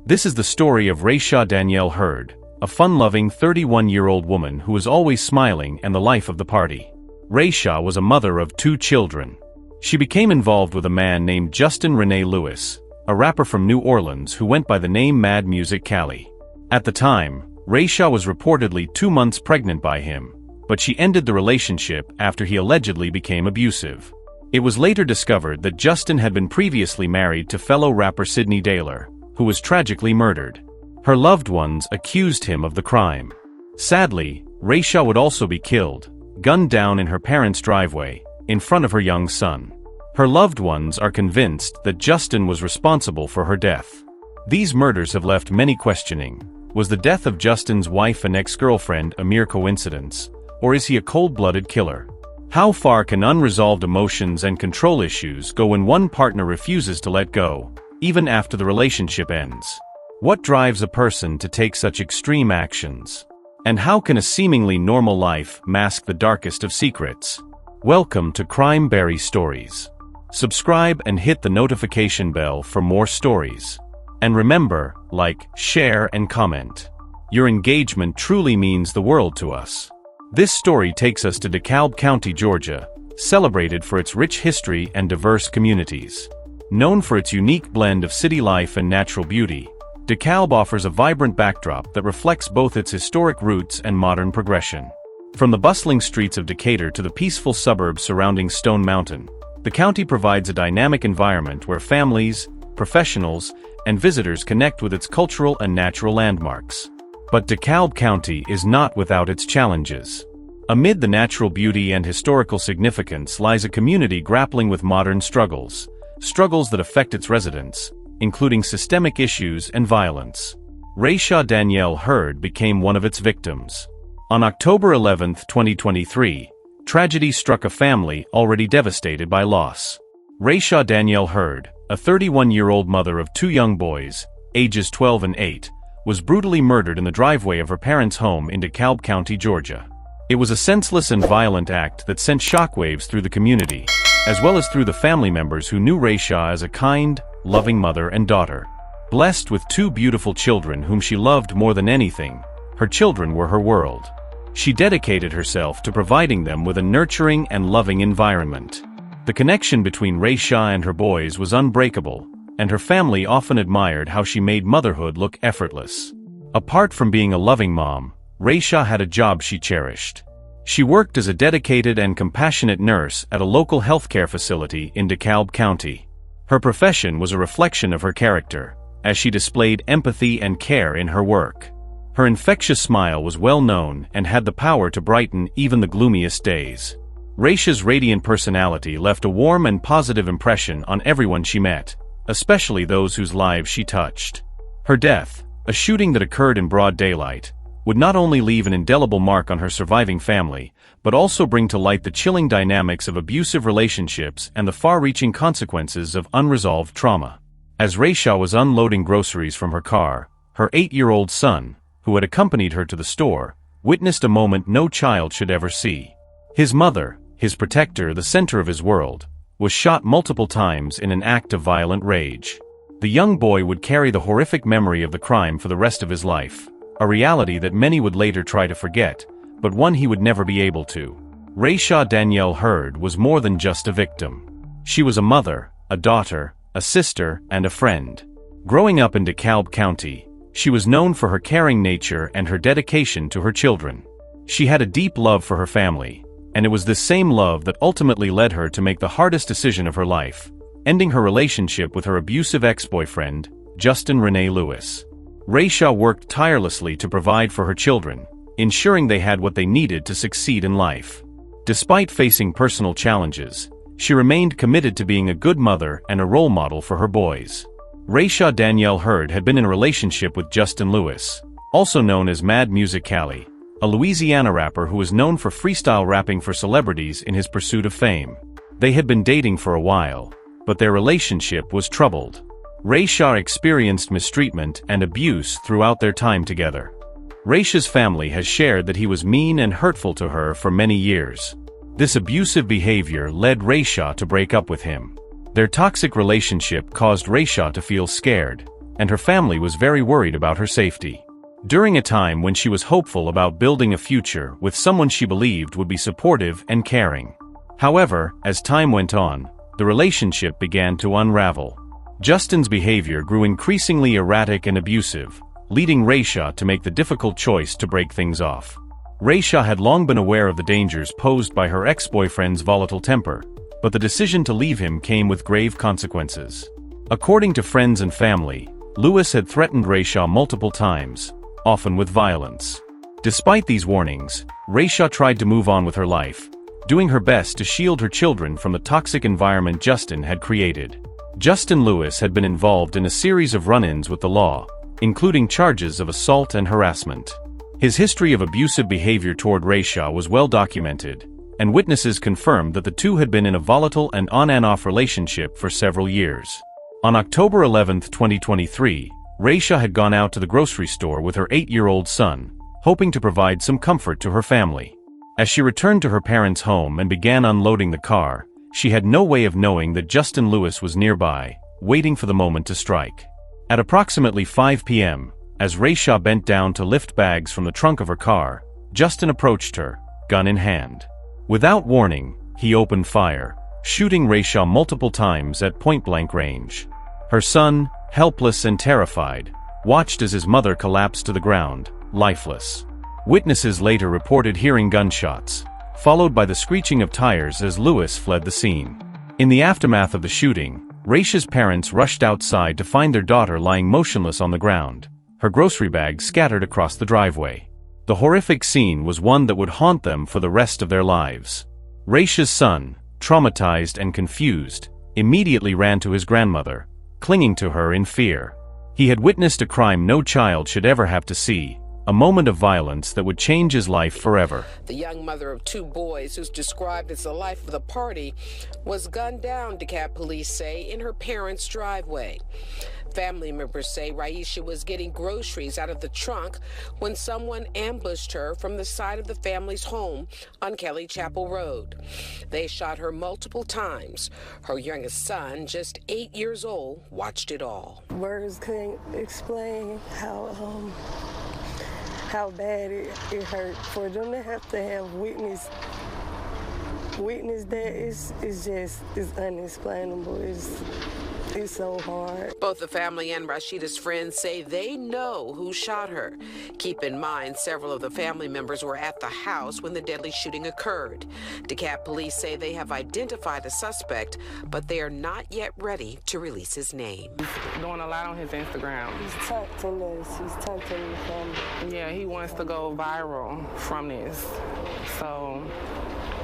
This is the story of Raisha Danielle Hurd, a fun-loving 31-year-old woman who was always smiling and the life of the party. Raisha was a mother of 2 children. She became involved with a man named Justin Rene Lewis, a rapper from New Orleans who went by the name Mad Music Cali. At the time, Raisha was reportedly 2 months pregnant by him, but she ended the relationship after he allegedly became abusive. It was later discovered that Justin had been previously married to fellow rapper Sydney Daylor, who was tragically murdered. Her loved ones accused him of the crime. Sadly, Raisha would also be killed, gunned down in her parents' driveway, in front of her young son. Her loved ones are convinced that Justin was responsible for her death. These murders have left many questioning. Was the death of Justin's wife and ex-girlfriend a mere coincidence, or is he a cold-blooded killer? How far can unresolved emotions and control issues go when one partner refuses to let go, even after the relationship ends? What drives a person to take such extreme actions? And how can a seemingly normal life mask the darkest of secrets? Welcome to Crime Berry Stories. Subscribe and hit the notification bell for more stories. And remember, like, share and comment. Your engagement truly means the world to us. This story takes us to DeKalb County, Georgia, celebrated for its rich history and diverse communities. Known for its unique blend of city life and natural beauty, DeKalb offers a vibrant backdrop that reflects both its historic roots and modern progression. From the bustling streets of Decatur to the peaceful suburbs surrounding Stone Mountain, the county provides a dynamic environment where families, professionals, and visitors connect with its cultural and natural landmarks. But DeKalb County is not without its challenges. Amid the natural beauty and historical significance lies a community grappling with modern struggles that affect its residents, including systemic issues and violence. Raisha Danielle Hurd became one of its victims. On October 11, 2023, tragedy struck a family already devastated by loss. Raisha Danielle Hurd, a 31-year-old mother of 2 young boys, ages 12 and 8, was brutally murdered in the driveway of her parents' home in DeKalb County, Georgia. It was a senseless and violent act that sent shockwaves through the community, as well as through the family members who knew Raisha as a kind, loving mother and daughter. Blessed with 2 beautiful children whom she loved more than anything, her children were her world. She dedicated herself to providing them with a nurturing and loving environment. The connection between Raisha and her boys was unbreakable, and her family often admired how she made motherhood look effortless. Apart from being a loving mom, Raisha had a job she cherished. She worked as a dedicated and compassionate nurse at a local healthcare facility in DeKalb County. Her profession was a reflection of her character, as she displayed empathy and care in her work. Her infectious smile was well known and had the power to brighten even the gloomiest days. Raisha's radiant personality left a warm and positive impression on everyone she met, especially those whose lives she touched. Her death, a shooting that occurred in broad daylight, would not only leave an indelible mark on her surviving family, but also bring to light the chilling dynamics of abusive relationships and the far-reaching consequences of unresolved trauma. As Raisha was unloading groceries from her car, her 8-year-old son, who had accompanied her to the store, witnessed a moment no child should ever see. His mother, his protector, the center of his world, was shot multiple times in an act of violent rage. The young boy would carry the horrific memory of the crime for the rest of his life, a reality that many would later try to forget, but one he would never be able to. Raisha Danielle Hurd was more than just a victim. She was a mother, a daughter, a sister, and a friend. Growing up in DeKalb County, she was known for her caring nature and her dedication to her children. She had a deep love for her family, and it was this same love that ultimately led her to make the hardest decision of her life, ending her relationship with her abusive ex-boyfriend, Justin Rene Lewis. Raisha worked tirelessly to provide for her children, ensuring they had what they needed to succeed in life. Despite facing personal challenges, she remained committed to being a good mother and a role model for her boys. Raisha Danielle Hurd had been in a relationship with Justin Lewis, also known as Mad Music Cali, a Louisiana rapper who was known for freestyle rapping for celebrities in his pursuit of fame. They had been dating for a while, but their relationship was troubled. Raisha experienced mistreatment and abuse throughout their time together. Raisha's family has shared that he was mean and hurtful to her for many years. This abusive behavior led Raisha to break up with him. Their toxic relationship caused Raisha to feel scared, and her family was very worried about her safety. During a time when she was hopeful about building a future with someone she believed would be supportive and caring. However, as time went on, the relationship began to unravel. Justin's behavior grew increasingly erratic and abusive, leading Raisha to make the difficult choice to break things off. Raisha had long been aware of the dangers posed by her ex-boyfriend's volatile temper, but the decision to leave him came with grave consequences. According to friends and family, Lewis had threatened Raisha multiple times, often with violence. Despite these warnings, Raisha tried to move on with her life, doing her best to shield her children from the toxic environment Justin had created. Justin Lewis had been involved in a series of run-ins with the law, including charges of assault and harassment. His history of abusive behavior toward Raisha was well documented, and witnesses confirmed that the two had been in a volatile and on-and-off relationship for several years. On October 11, 2023, Raisha had gone out to the grocery store with her 8-year-old son, hoping to provide some comfort to her family. As she returned to her parents' home and began unloading the car, she had no way of knowing that Justin Lewis was nearby, waiting for the moment to strike. At approximately 5 p.m., as Raisha bent down to lift bags from the trunk of her car, Justin approached her, gun in hand. Without warning, he opened fire, shooting Raisha multiple times at point-blank range. Her son, helpless and terrified, watched as his mother collapsed to the ground, lifeless. Witnesses later reported hearing gunshots, followed by the screeching of tires as Lewis fled the scene. In the aftermath of the shooting, Raisha's parents rushed outside to find their daughter lying motionless on the ground, her grocery bag scattered across the driveway. The horrific scene was one that would haunt them for the rest of their lives. Raisha's son, traumatized and confused, immediately ran to his grandmother, clinging to her in fear. He had witnessed a crime no child should ever have to see, a moment of violence that would change his life forever. The young mother of 2 boys, who's described as the life of the party, was gunned down, DeKalb police say, in her parents' driveway. Family members say Raisha was getting groceries out of the trunk when someone ambushed her from the side of the family's home on Kelly Chapel Road. They shot her multiple times. Her youngest son, just 8 years old, watched it all. Words couldn't explain how bad it hurt for them to have witnessed that. It's unexplainable. It's so hard. Both the family and Rashida's friends say they know who shot her. Keep in mind, several of the family members were at the house when the deadly shooting occurred. DeKalb police say they have identified a suspect, but they are not yet ready to release his name. He's doing a lot on his Instagram. He's taunting us. He's taunting the family. Yeah, he wants to go viral from this. So,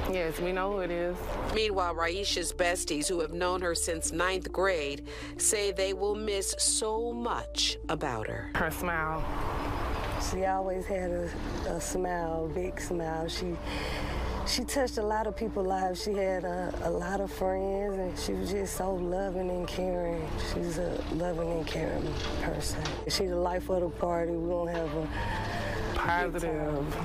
yes, we know who it is. Meanwhile, Raisha's besties, who have known her since 9th grade, say they will miss so much about her. Her smile. She always had a smile, a big smile. She touched a lot of people's lives. She had a lot of friends, and she was just so loving and caring. She's a loving and caring person. She's the life of the party. We don't have a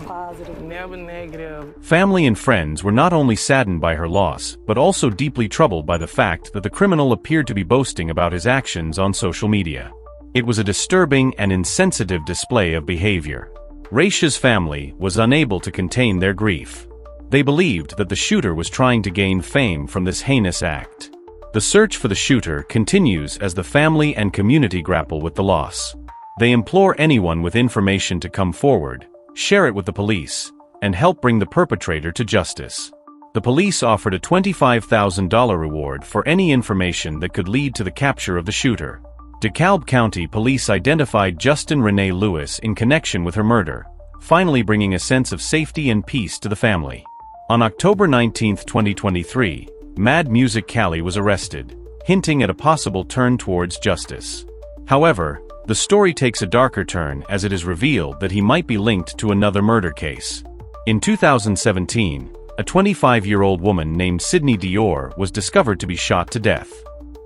positive, never negative. Family and friends were not only saddened by her loss, but also deeply troubled by the fact that the criminal appeared to be boasting about his actions on social media. It was a disturbing and insensitive display of behavior. Raisha's family was unable to contain their grief. They believed that the shooter was trying to gain fame from this heinous act. The search for the shooter continues as the family and community grapple with the loss. They implore anyone with information to come forward, share it with the police, and help bring the perpetrator to justice. The police offered a $25,000 reward for any information that could lead to the capture of the shooter. DeKalb County Police identified Justin Renee Lewis in connection with her murder, finally bringing a sense of safety and peace to the family. On October 19, 2023, Mad Music Cali was arrested, hinting at a possible turn towards justice. However, the story takes a darker turn as it is revealed that he might be linked to another murder case. In 2017, a 25-year-old woman named Sydney Dior was discovered to be shot to death.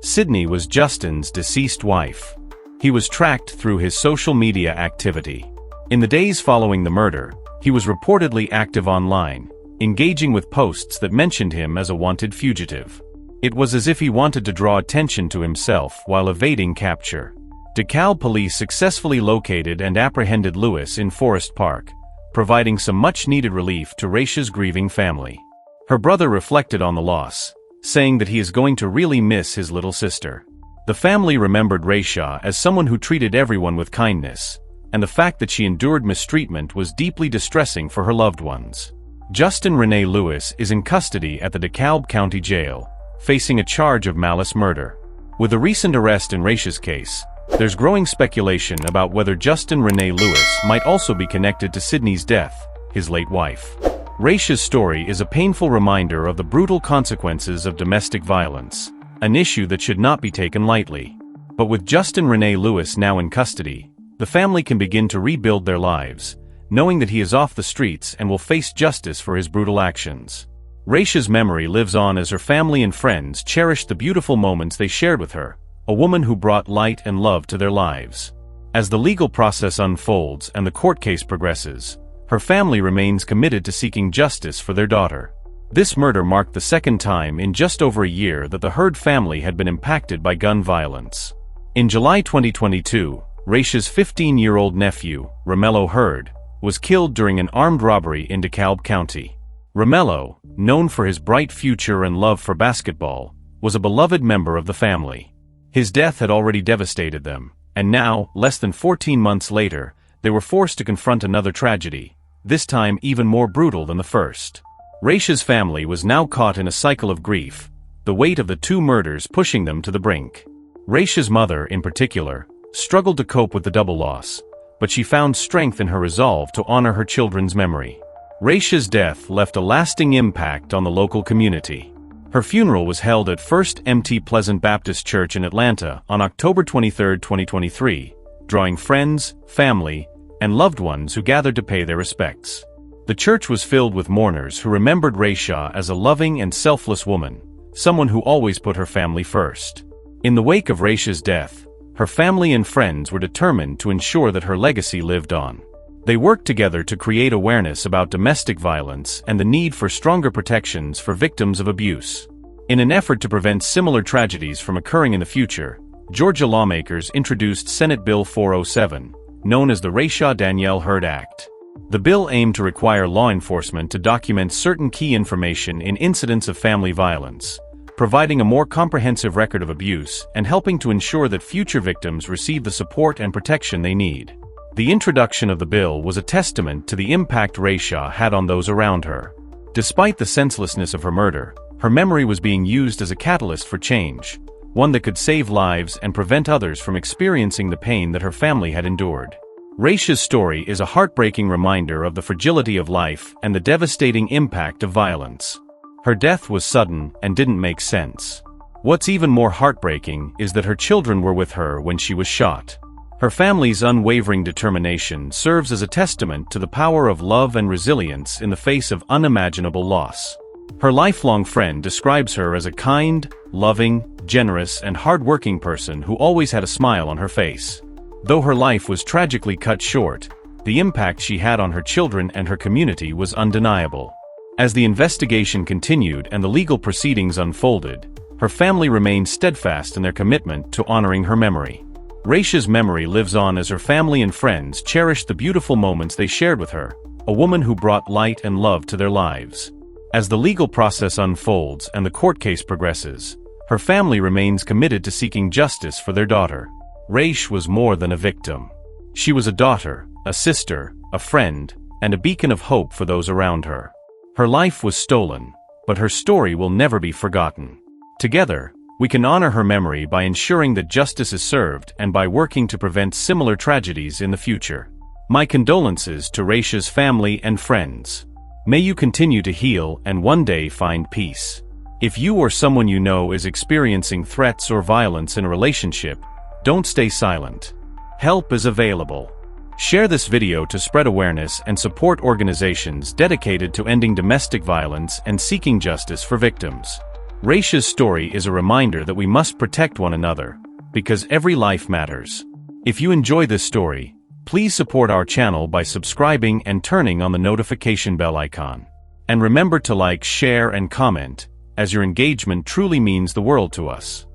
Sydney was Justin's deceased wife. He was tracked through his social media activity. In the days following the murder, he was reportedly active online, engaging with posts that mentioned him as a wanted fugitive. It was as if he wanted to draw attention to himself while evading capture. DeKalb police successfully located and apprehended Lewis in Forest Park, providing some much-needed relief to Raisha's grieving family. Her brother reflected on the loss, saying that he is going to really miss his little sister. The family remembered Raisha as someone who treated everyone with kindness, and the fact that she endured mistreatment was deeply distressing for her loved ones. Justin Renee Lewis is in custody at the DeKalb County Jail, facing a charge of malice murder. With the recent arrest in Raisha's case, there's growing speculation about whether Justin Renee Lewis might also be connected to Sydney's death, his late wife. Raisha's story is a painful reminder of the brutal consequences of domestic violence, an issue that should not be taken lightly. But with Justin Renee Lewis now in custody, the family can begin to rebuild their lives, knowing that he is off the streets and will face justice for his brutal actions. Raisha's memory lives on as her family and friends cherish the beautiful moments they shared with her, a woman who brought light and love to their lives. As the legal process unfolds and the court case progresses, her family remains committed to seeking justice for their daughter. This murder marked the second time in just over a year that the Heard family had been impacted by gun violence. In July 2022, Raisha's 15-year-old nephew, Romello Heard, was killed during an armed robbery in DeKalb County. Romello, known for his bright future and love for basketball, was a beloved member of the family. His death had already devastated them, and now, less than 14 months later, they were forced to confront another tragedy, this time even more brutal than the first. Raisha's family was now caught in a cycle of grief, the weight of the two murders pushing them to the brink. Raisha's mother, in particular, struggled to cope with the double loss, but she found strength in her resolve to honor her children's memory. Raisha's death left a lasting impact on the local community. Her funeral was held at First Mt. Pleasant Baptist Church in Atlanta on October 23, 2023, drawing friends, family, and loved ones who gathered to pay their respects. The church was filled with mourners who remembered Raisha as a loving and selfless woman, someone who always put her family first. In the wake of Raisha's death, her family and friends were determined to ensure that her legacy lived on. They worked together to create awareness about domestic violence and the need for stronger protections for victims of abuse. In an effort to prevent similar tragedies from occurring in the future, Georgia lawmakers introduced Senate Bill 407, known as the Raisha Danielle Heard Act. The bill aimed to require law enforcement to document certain key information in incidents of family violence, providing a more comprehensive record of abuse and helping to ensure that future victims receive the support and protection they need. The introduction of the bill was a testament to the impact Raisha had on those around her. Despite the senselessness of her murder, her memory was being used as a catalyst for change, one that could save lives and prevent others from experiencing the pain that her family had endured. Raisha's story is a heartbreaking reminder of the fragility of life and the devastating impact of violence. Her death was sudden and didn't make sense. What's even more heartbreaking is that her children were with her when she was shot. Her family's unwavering determination serves as a testament to the power of love and resilience in the face of unimaginable loss. Her lifelong friend describes her as a kind, loving, generous, and hard-working person who always had a smile on her face. Though her life was tragically cut short, the impact she had on her children and her community was undeniable. As the investigation continued and the legal proceedings unfolded, her family remained steadfast in their commitment to honoring her memory. Raisha's memory lives on as her family and friends cherish the beautiful moments they shared with her, a woman who brought light and love to their lives. As the legal process unfolds and the court case progresses, her family remains committed to seeking justice for their daughter. Raisha was more than a victim. She was a daughter, a sister, a friend, and a beacon of hope for those around her. Her life was stolen, but her story will never be forgotten. Together, we can honor her memory by ensuring that justice is served and by working to prevent similar tragedies in the future. My condolences to Raisha's family and friends. May you continue to heal and one day find peace. If you or someone you know is experiencing threats or violence in a relationship, don't stay silent. Help is available. Share this video to spread awareness and support organizations dedicated to ending domestic violence and seeking justice for victims. Raisha's story is a reminder that we must protect one another, because every life matters. If you enjoy this story, please support our channel by subscribing and turning on the notification bell icon. And remember to like, share, and comment, as your engagement truly means the world to us.